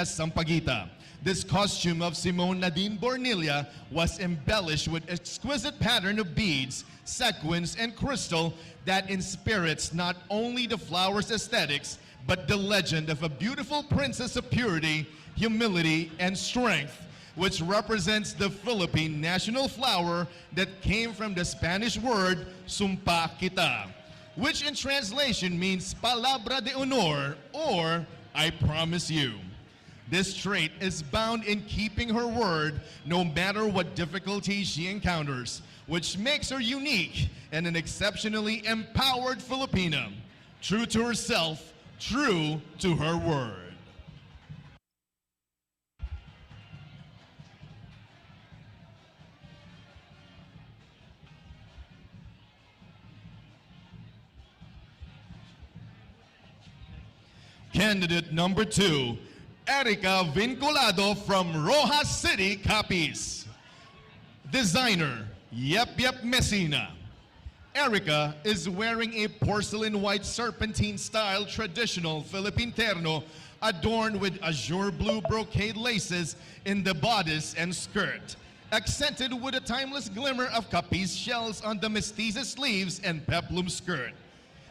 as Sampaguita. This costume of Simone Nadine Bornilla was embellished with exquisite pattern of beads, sequins, and crystal that inspires not only the flower's aesthetics, but the legend of a beautiful princess of purity, humility, and strength, which represents the Philippine national flower that came from the Spanish word sumpa kita, which in translation means palabra de honor, or I promise you. This trait is bound in keeping her word no matter what difficulties she encounters, which makes her unique and an exceptionally empowered Filipina, true to herself, true to her word. Candidate number 2, Erica Vinculado from Rojas City, Capiz. Designer, Yep Messina. Erica is wearing a porcelain white serpentine style traditional Philippine terno adorned with azure blue brocade laces in the bodice and skirt, accented with a timeless glimmer of Capiz shells on the mestiza sleeves and peplum skirt,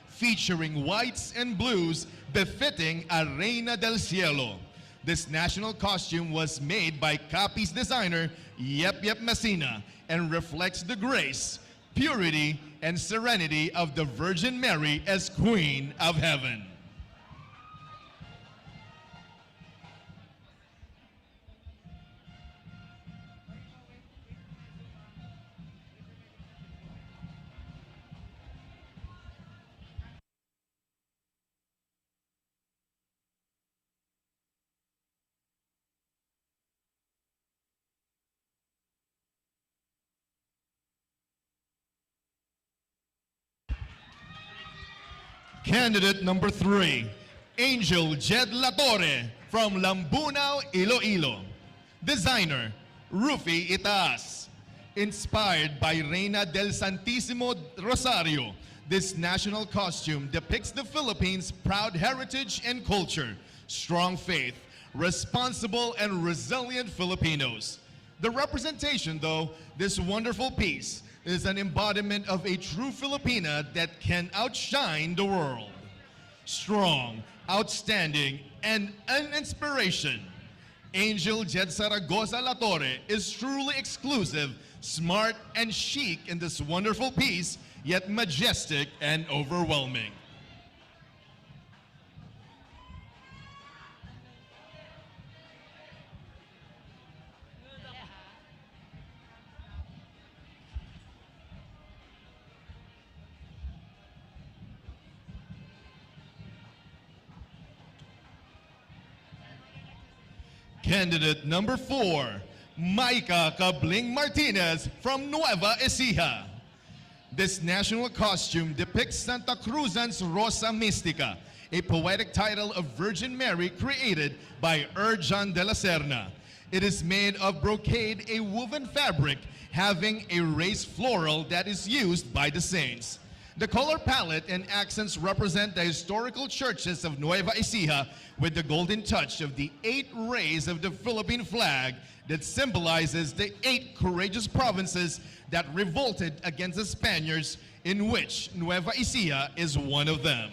featuring whites and blues befitting a Reina del Cielo. This national costume was made by Capiz designer Yep Messina and reflects the grace, purity, and serenity of the Virgin Mary as Queen of Heaven. Candidate number 3, Angel Jed Latorre from Lambunao, Iloilo. Designer, Rufi Itaas. Inspired by Reina del Santissimo Rosario, this national costume depicts the Philippines' proud heritage and culture, strong faith, responsible and resilient Filipinos. The representation, though, this wonderful piece is an embodiment of a true Filipina that can outshine the world. Strong, outstanding, and an inspiration. Angel Jed Zaragoza Latorre is truly exclusive, smart, and chic in this wonderful piece, yet majestic and overwhelming. Candidate number 4, Maika Cabling Martinez from Nueva Ecija. This national costume depicts Santacruzan's Rosa Mística, a poetic title of Virgin Mary created by Erjan de la Serna. It is made of brocade, a woven fabric having a raised floral that is used by the saints. The color palette and accents represent the historical churches of Nueva Ecija with the golden touch of the 8 rays of the Philippine flag that symbolizes the 8 courageous provinces that revolted against the Spaniards, in which Nueva Ecija is one of them.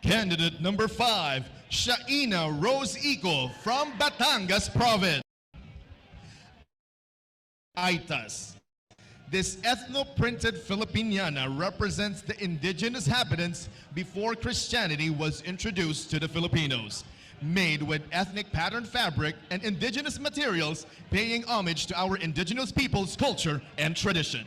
Candidate number 5, Shaina Rose Ico from Batangas Province. Aitas. This ethno-printed Filipiniana represents the indigenous inhabitants before Christianity was introduced to the Filipinos. Made with ethnic pattern fabric and indigenous materials, paying homage to our indigenous people's culture and tradition.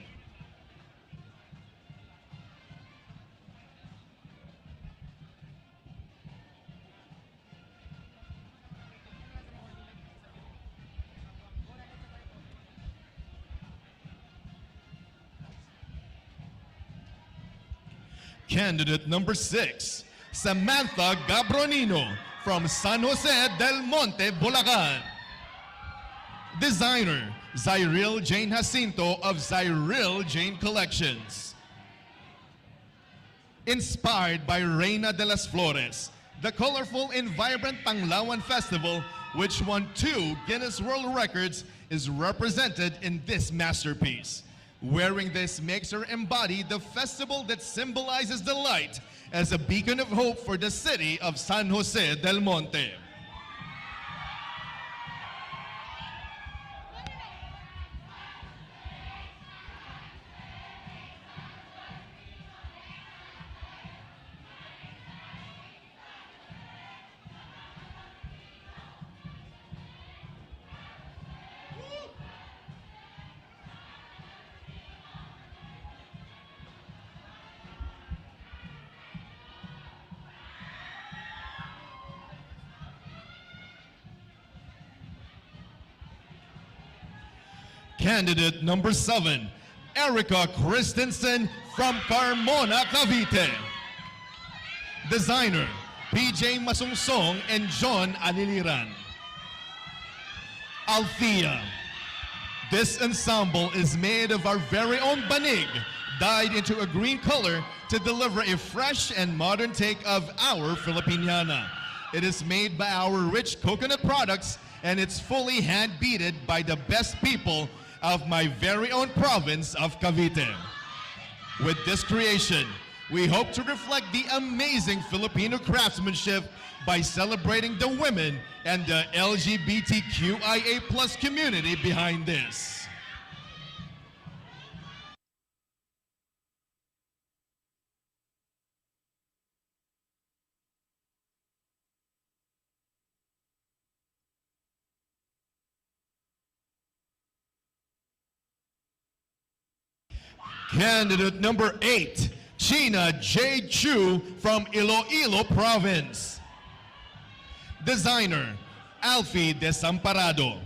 Candidate number 6, Samantha Gabronino from San Jose del Monte, Bulacan. Designer, Zyril Jane Jacinto of Zyril Jane Collections. Inspired by Reina de las Flores, the colorful and vibrant Panglawan Festival, which won 2 Guinness World Records, is represented in this masterpiece. Wearing this makes her embody the festival that symbolizes the light as a beacon of hope for the city of San Jose del Monte. Candidate number 7, Erica Christensen from Carmona, Cavite. Designer, PJ Masungsong and John Aliliran. Althea. This ensemble is made of our very own banig, dyed into a green color to deliver a fresh and modern take of our Filipiniana. It is made by our rich coconut products and it's fully hand-beaded by the best people of my very own province of Cavite. With this creation, we hope to reflect the amazing Filipino craftsmanship by celebrating the women and the LGBTQIA+ community behind this. Candidate number 8, China J. Chu from Iloilo Province. Designer, Alfie Desamparado.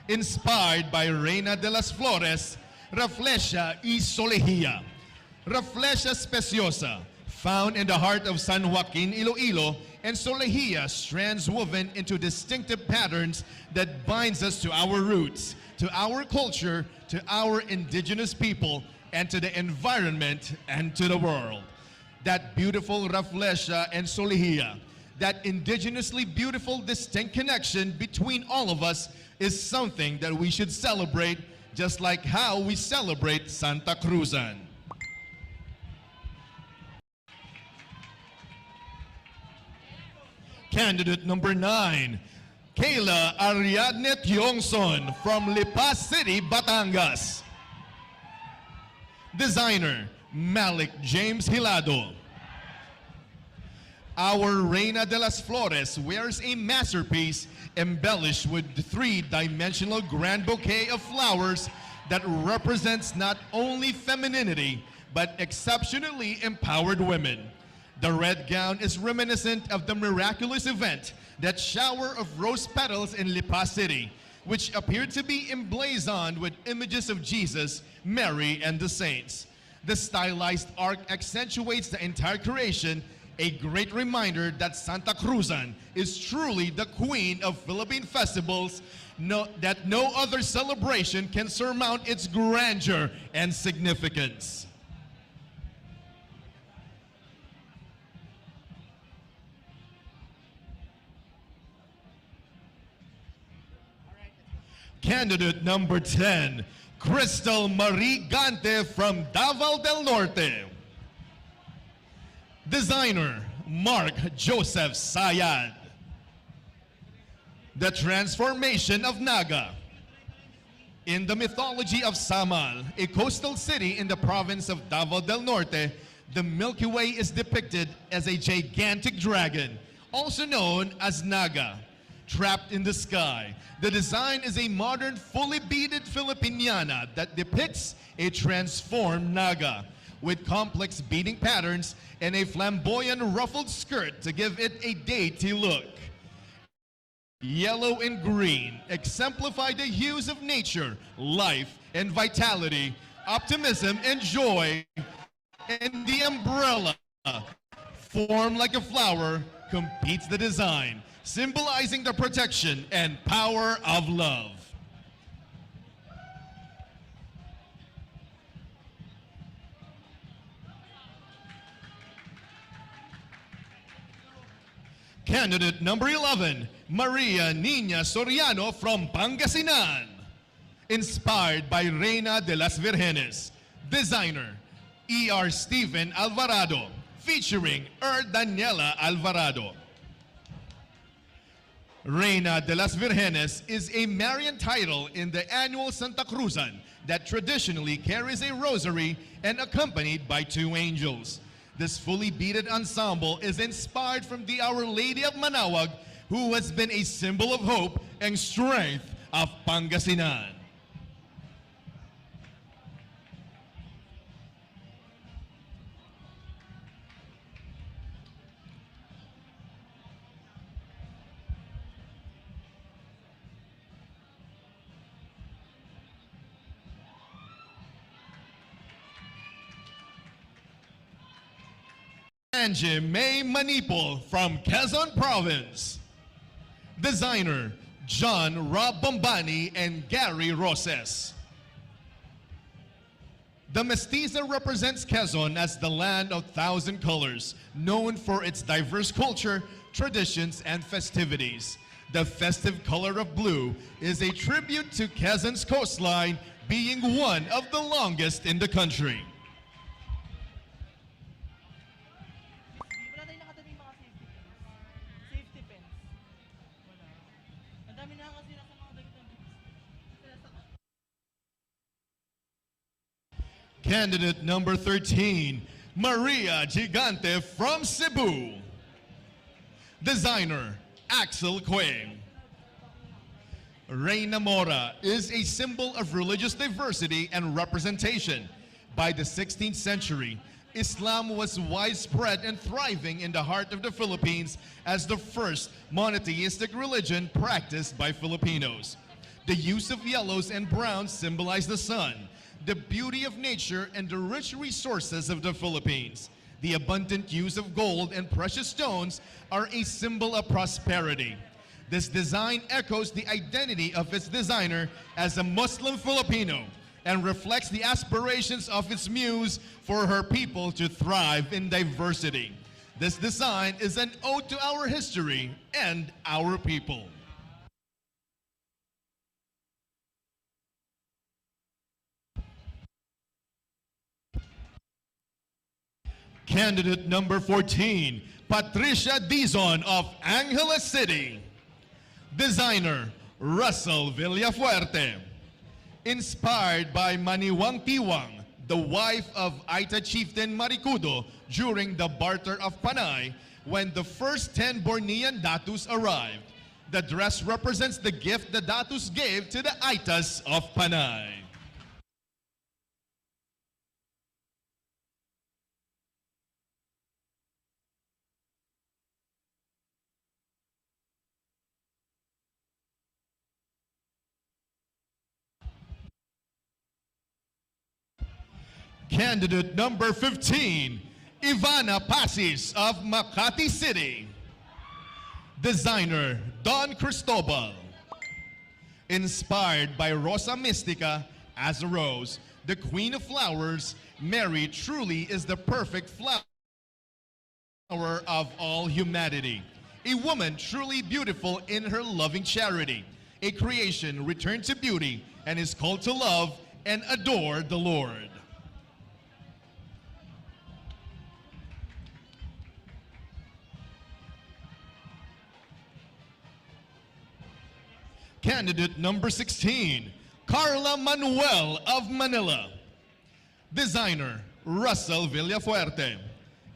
Inspired by Reina de las Flores, Rafflesia y Solejia. Rafflesia speciosa, found in the heart of San Joaquin, Iloilo, and Solejia strands woven into distinctive patterns that binds us to our roots, to our culture, to our indigenous people, and to the environment and to the world. That beautiful Rafflesia and Solejia, that indigenously beautiful distinct connection between all of us is something that we should celebrate, just like how we celebrate Santacruzan. Candidate number 9, Kayla Ariadne Tiongson from Lipa City, Batangas. Designer, Malik James Hilado. Our Reina de las Flores wears a masterpiece embellished with the 3-dimensional grand bouquet of flowers that represents not only femininity, but exceptionally empowered women. The red gown is reminiscent of the miraculous event, that shower of rose petals in Lipa City, which appeared to be emblazoned with images of Jesus, Mary, and the saints. The stylized arc accentuates the entire creation, a great reminder that Santacruzan is truly the queen of Philippine festivals, that no other celebration can surmount its grandeur and significance. Candidate number 10, Crystal Marie Gante from Davao del Norte. Designer, Mark Joseph Sayad. The transformation of Naga. In the mythology of Samal, a coastal city in the province of Davao del Norte, the Milky Way is depicted as a gigantic dragon, also known as Naga, trapped in the sky. The design is a modern, fully beaded Filipiniana that depicts a transformed Naga with complex beading patterns and a flamboyant ruffled skirt to give it a deity look. Yellow and green exemplify the hues of nature, life, and vitality, optimism, and joy, And the umbrella, formed like a flower, completes the design, symbolizing the protection and power of love. Candidate number 11, Maria Nina Soriano from Pangasinan. Inspired by Reina de las Virgenes. Designer, E.R. Stephen Alvarado, featuring Daniela Alvarado. Reina de las Virgenes is a Marian title in the annual Santacruzan that traditionally carries a rosary and accompanied by two angels. This fully beaded ensemble is inspired from the Our Lady of Manaoag, who has been a symbol of hope and strength of Pangasinan. Angie May Manipol from Quezon Province. Designer, John Rob Bombani and Gary Roses. The mestiza represents Quezon as the land of thousand colors, known for its diverse culture, traditions, and festivities. The festive color of blue is a tribute to Quezon's coastline being one of the longest in the country. Wala tayong nakatabi mga safety pins. Wala. Ang dami na kasi nasa mga dagat ng Candidate number 13, Maria Gigante from Cebu. Designer, Axel Quang. Reina Mora is a symbol of religious diversity and representation. By the 16th century, Islam was widespread and thriving in the heart of the Philippines as the first monotheistic religion practiced by Filipinos. The use of yellows and browns symbolize the sun, the beauty of nature, and the rich resources of the Philippines. The abundant use of gold and precious stones are a symbol of prosperity. This design echoes the identity of its designer as a Muslim Filipino and reflects the aspirations of its muse for her people to thrive in diversity. This design is an ode to our history and our people. Candidate number 14, Patricia Dizon of Angeles City. Designer, Russell Villafuerte. Inspired by Maniwang Tiwang, the wife of Aita chieftain Maricudo during the barter of Panay when the first 10 Bornean Datus arrived. The dress represents the gift the Datus gave to the Aitas of Panay. Candidate number 15, Ivana Pasis of Makati City. Designer, Don Cristobal. Inspired by Rosa Mystica as a rose, the queen of flowers, Mary truly is the perfect flower of all humanity. A woman truly beautiful in her loving charity. A creation returned to beauty and is called to love and adore the Lord. Candidate number 16, Carla Manuel of Manila. Designer, Russell Villafuerte.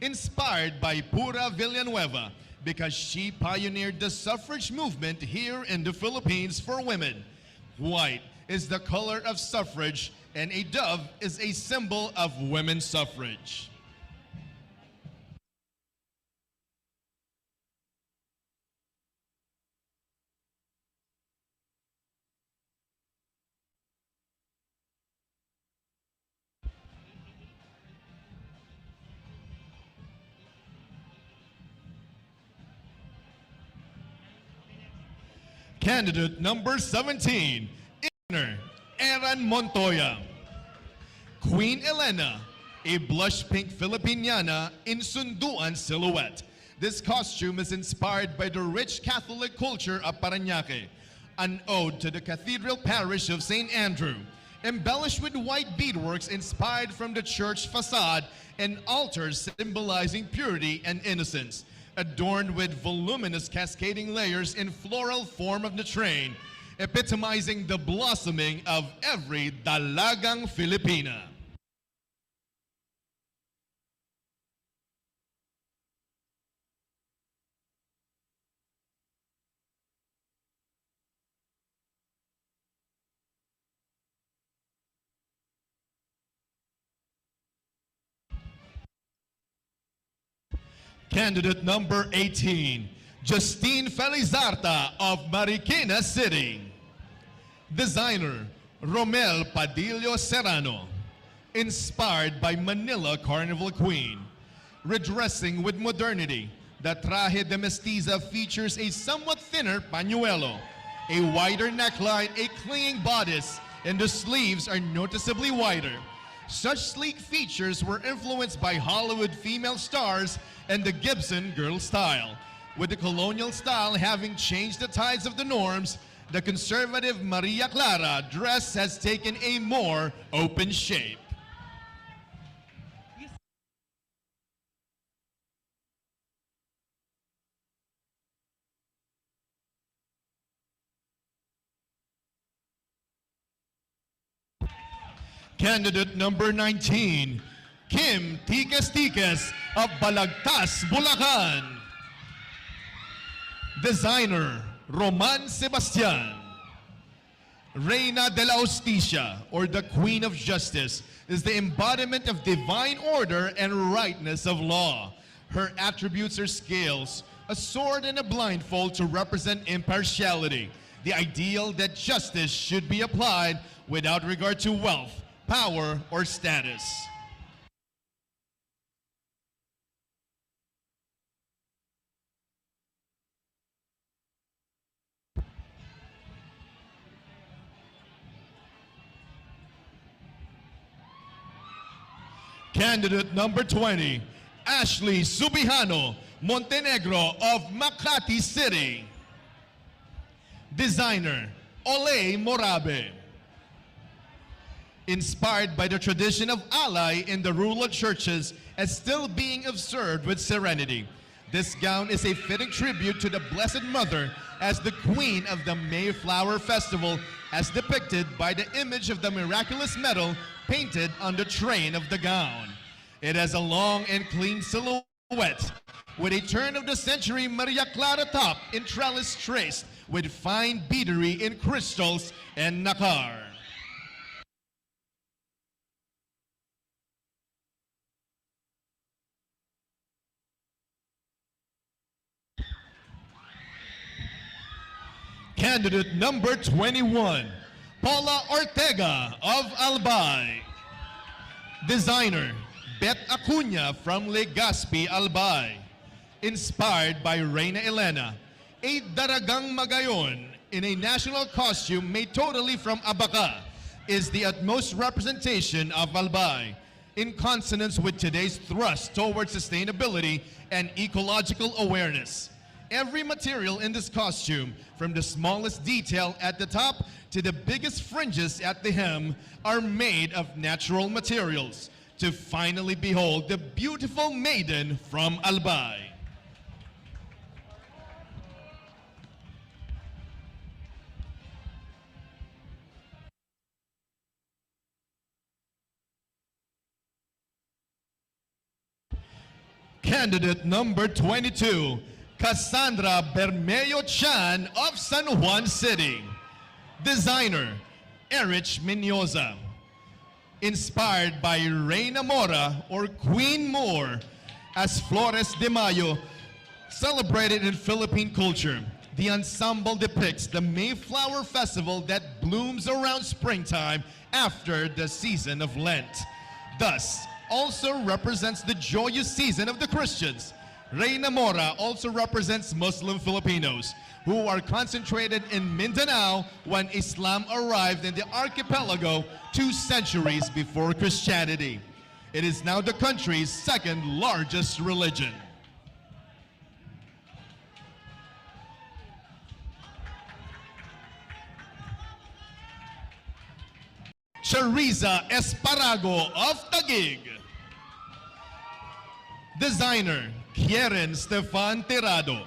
Inspired by Pura Villanueva because she pioneered the suffrage movement here in the Philippines for women. White is the color of suffrage and a dove is a symbol of women's suffrage. Candidate number 17, Inner Eran Montoya. Queen Elena, a blush pink Filipiniana in sunduan silhouette. This costume is inspired by the rich Catholic culture of Parañaque, an ode to the Cathedral Parish of St. Andrew, embellished with white beadworks inspired from the church facade and altars symbolizing purity and innocence, adorned with voluminous cascading layers in floral form of the train, epitomizing the blossoming of every dalagang Filipina. Candidate number 18, Justine Felizarta of Marikina City. Designer, Romel Padillo Serrano. Inspired by Manila Carnival Queen. Redressing with modernity, the traje de mestiza features a somewhat thinner pañuelo, a wider neckline, a clinging bodice, and the sleeves are noticeably wider. Such sleek features were influenced by Hollywood female stars and the Gibson girl style. With the colonial style having changed the tides of the norms, the conservative Maria Clara dress has taken a more open shape. Candidate number 19, Kim Tiques of Balagtas, Bulacan. Designer, Roman Sebastian. Reina de la Justicia, or the Queen of Justice, is the embodiment of divine order and rightness of law. Her attributes are scales, a sword and a blindfold to represent impartiality, the ideal that justice should be applied without regard to wealth, power, or status. Candidate number 20, Ashley Subihano Montenegro of Makati City. Designer, Ole Morabe. Inspired by the tradition of alay in the rural churches as still being observed with serenity. This gown is a fitting tribute to the Blessed Mother as the Queen of the Mayflower Festival, as depicted by the image of the miraculous medal painted on the train of the gown. It has a long and clean silhouette with a turn-of-the-century Maria Clara top in trellis traced with fine beadery in crystals and nacre. Candidate number 21, Paula Ortega of Albay. Designer, Bet Acuna from Legazpi, Albay. Inspired by Reina Elena, a daragang magayon in a national costume made totally from abaca is the utmost representation of Albay, in consonance with today's thrust towards sustainability and ecological awareness. Every material in this costume, from the smallest detail at the top to the biggest fringes at the hem, are made of natural materials to finally behold the beautiful maiden from Albay. Candidate number 22, Cassandra Bermeo Chan of San Juan City. Designer, Erich Mendoza. Inspired by Reina Mora or Queen Moore as Flores de Mayo, celebrated in Philippine culture. The ensemble depicts the Mayflower Festival that blooms around springtime after the season of Lent. Thus, also represents the joyous season of the Christians. Reina Mora also represents Muslim Filipinos, who are concentrated in Mindanao when Islam arrived in the archipelago 2 centuries before Christianity. It is now the country's second largest religion. Choriza Esparago of Taguig. Designer, Kieran Stefan Tirado.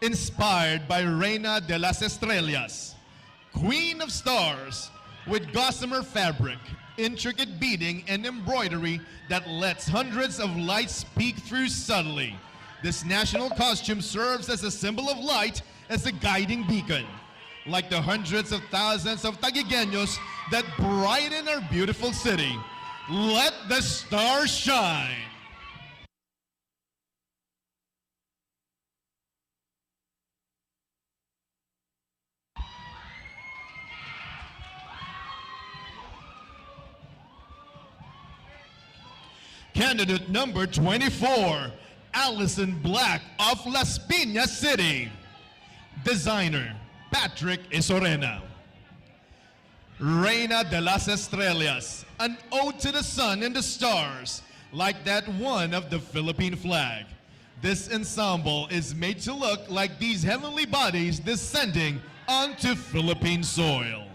Inspired by Reina de las Estrellas, Queen of Stars, with gossamer fabric, intricate beading, and embroidery that lets hundreds of lights peek through subtly. This national costume serves as a symbol of light, as a guiding beacon. Like the hundreds of thousands of Taguigueños that brighten our beautiful city. Let the stars shine. Candidate number 24, Allison Black of Las Piñas City. Designer, Patrick Isorena. Reina de las Estrellas, an ode to the sun and the stars, like that one of the Philippine flag. This ensemble is made to look like these heavenly bodies descending onto Philippine soil.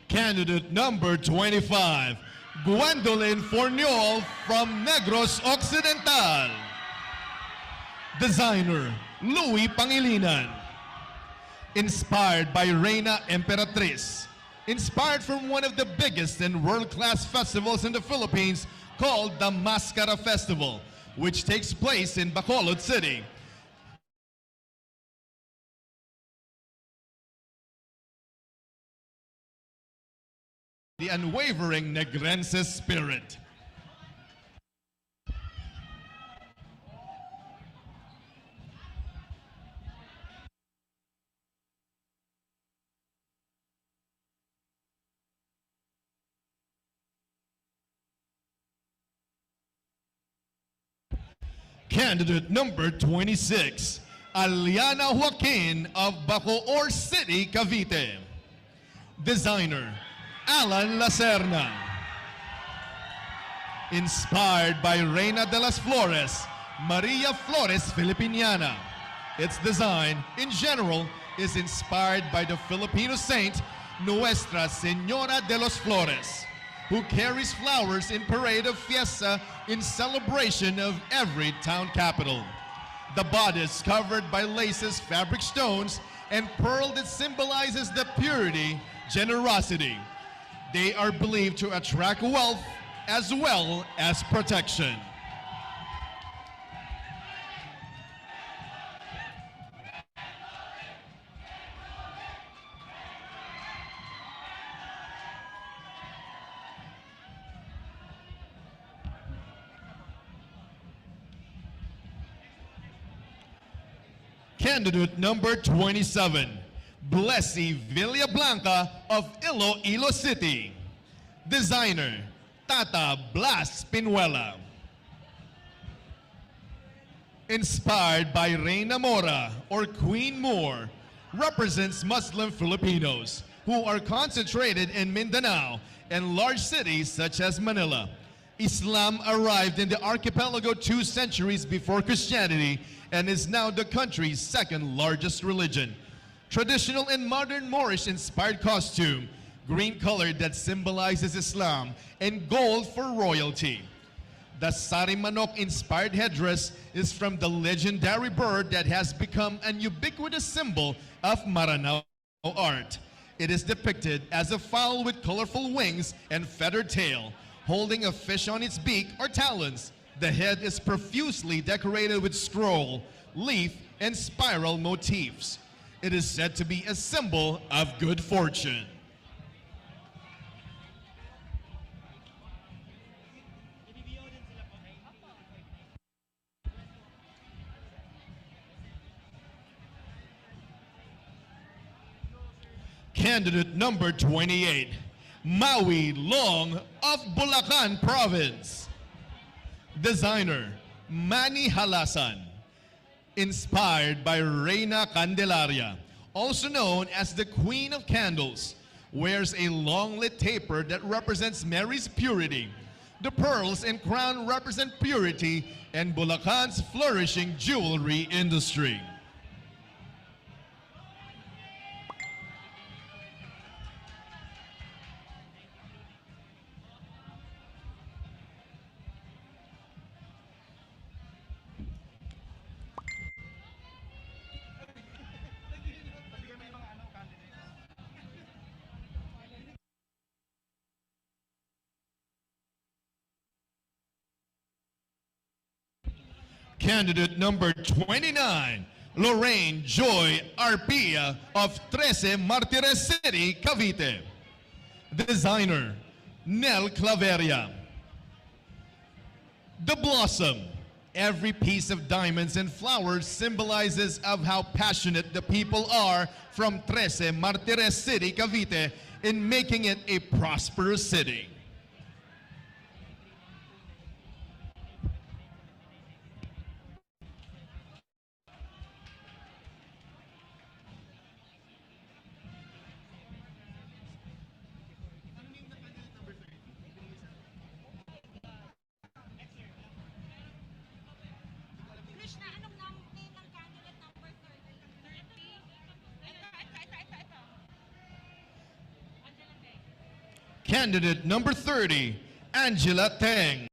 Candidate number 25, Gwendolyn Forniol from Negros Occidental. Designer, Louis Pangilinan. Inspired by Reina Emperatriz. Inspired from one of the biggest and world-class festivals in the Philippines called the Mascara Festival, which takes place in Bacolod City. The unwavering Negrense spirit. Candidate number 26, Aliana Joaquin of Bacoor City, Cavite. Designer, Alan Lacerna. Inspired by Reina de las Flores, Maria Flores Filipiniana. Its design, in general, is inspired by the Filipino saint Nuestra Señora de los Flores, who carries flowers in parade of fiesta in celebration of every town capital. The bodice covered by laces, fabric stones, and pearl that symbolizes the purity, generosity. They are believed to attract wealth as well as protection. Candidate number 27, Blessy Villablanca of Iloilo City. Designer, Tata Blas Pinuela. Inspired by Reina Mora or Queen Moore, represents Muslim Filipinos who are concentrated in Mindanao and large cities such as Manila. Islam arrived in the archipelago 2 centuries before Christianity and is now the country's second largest religion. Traditional and modern Moorish-inspired costume, green color that symbolizes Islam, and gold for royalty. The Sari Manok-inspired headdress is from the legendary bird that has become an ubiquitous symbol of Maranao art. It is depicted as a fowl with colorful wings and feathered tail, holding a fish on its beak or talons. The head is profusely decorated with scroll, leaf, and spiral motifs. It is said to be a symbol of good fortune. Candidate number 28, Maui Long of Bulacan Province. Designer, Manny Halasan. Inspired by Reina Candelaria, also known as the Queen of Candles, wears a long-lit taper that represents Mary's purity. The pearls and crown represent purity and Bulacan's flourishing jewelry industry. Candidate number 29, Lorraine Joy Arpia of 13 Martires City, Cavite. Designer, Nel Claveria. The blossom. Every piece of diamonds and flowers symbolizes of how passionate the people are from 13 Martires City, Cavite in making it a prosperous city. Krishna, anong name ng candidate number 30? 30? Ito. Angela Teng. Candidate number 30, Angela Teng.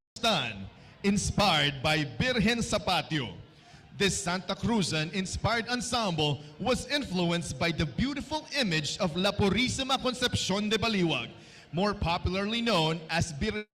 Inspired by Birhen sa Patio. This Santacruzan inspired ensemble was influenced by the beautiful image of La Purísima Concepcion de Baliwag, more popularly known as Birhen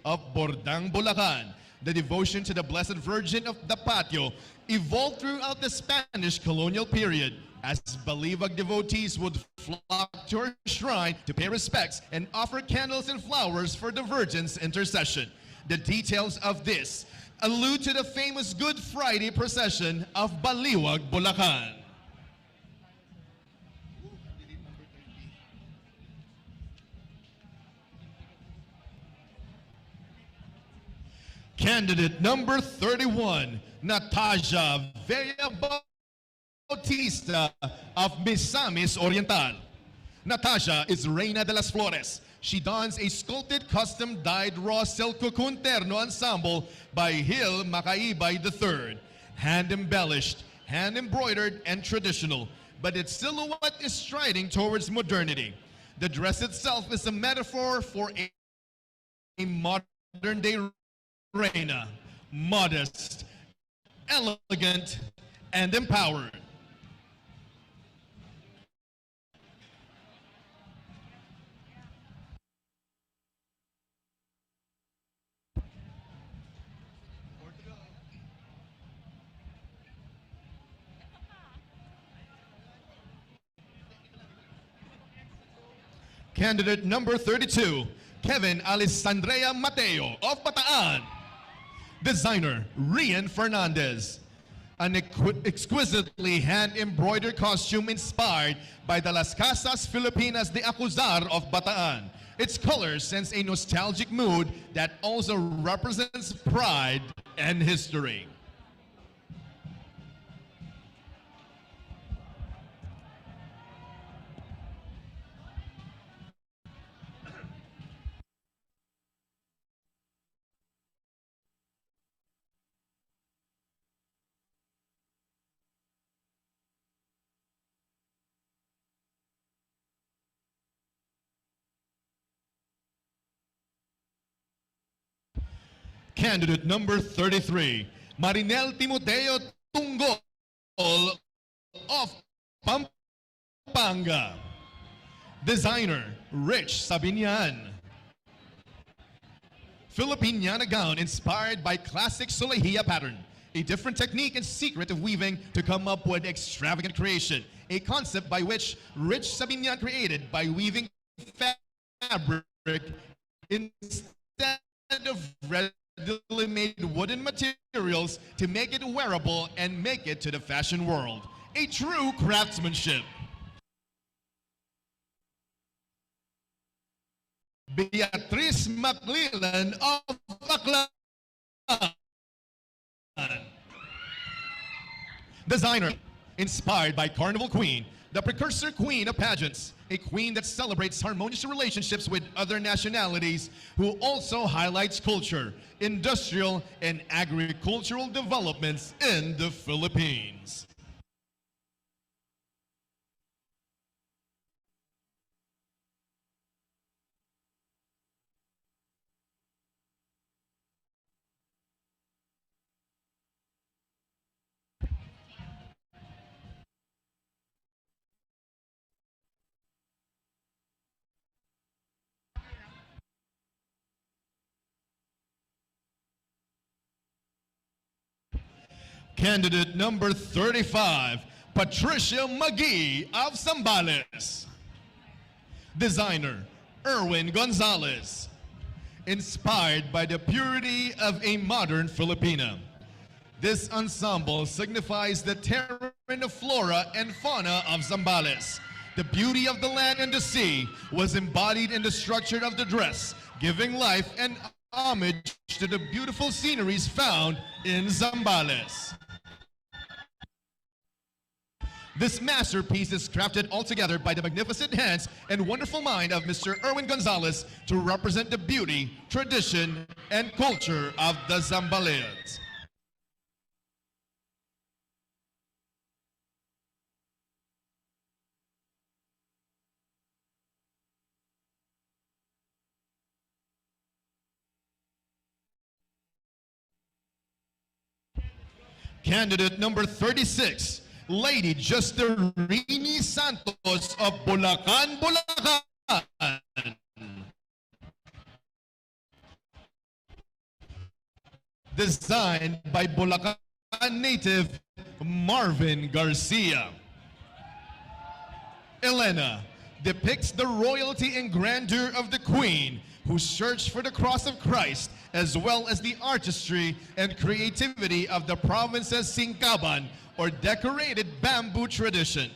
of Bordang, Bulacan. The devotion to the Blessed Virgin of the Patio evolved throughout the Spanish colonial period as Baliwag devotees would flock to her shrine to pay respects and offer candles and flowers for the Virgin's intercession. The details of this allude to the famous Good Friday procession of Baliwag, Bulacan. Candidate number 31, Natasha Villa Bautista of Misamis Oriental. Natasha is Reina de las Flores. She dons a sculpted custom-dyed raw silk cocoon terno ensemble by Hill Macaibay III. Hand-embellished, hand-embroidered, and traditional, but its silhouette is striding towards modernity. The dress itself is a metaphor for a modern-day Reina, modest, elegant, and empowered. Candidate number 32, Kevin Alessandrea Mateo of Bataan. Designer, Rian Fernandez. An exquisitely hand-embroidered costume inspired by the Las Casas Filipinas de Acuzar of Bataan. Its colors sense a nostalgic mood that also represents pride and history. Candidate number 33, Marinel Timoteo Tunggol of Pampanga. Designer, Rich Sabinian. Filipiniana gown inspired by classic Solehia pattern. A different technique and secret of weaving to come up with extravagant creation. A concept by which Rich Sabinian created by weaving fabric instead of readily made wooden materials to make it wearable and make it to the fashion world. A true craftsmanship. Beatrice McLellan of Aklan. Designer, inspired by Carnival Queen, the precursor queen of pageants, a queen that celebrates harmonious relationships with other nationalities, who also highlights culture, industrial, and agricultural developments in the Philippines. Candidate number 35, Patricia McGee of Zambales. Designer, Erwin Gonzalez. Inspired by the purity of a modern Filipina. This ensemble signifies the terrain of flora and fauna of Zambales. The beauty of the land and the sea was embodied in the structure of the dress, giving life and homage to the beautiful sceneries found in Zambales. This masterpiece is crafted altogether by the magnificent hands and wonderful mind of Mr. Erwin Gonzalez to represent the beauty, tradition, and culture of the Zambales. Candidate number 36, Lady Justerini Santos of Bulacan, Bulacan. Designed by Bulacan native Marvin Garcia. Elena depicts the royalty and grandeur of the Queen who searched for the cross of Christ, as well as the artistry and creativity of the province's singkaban, or decorated bamboo tradition.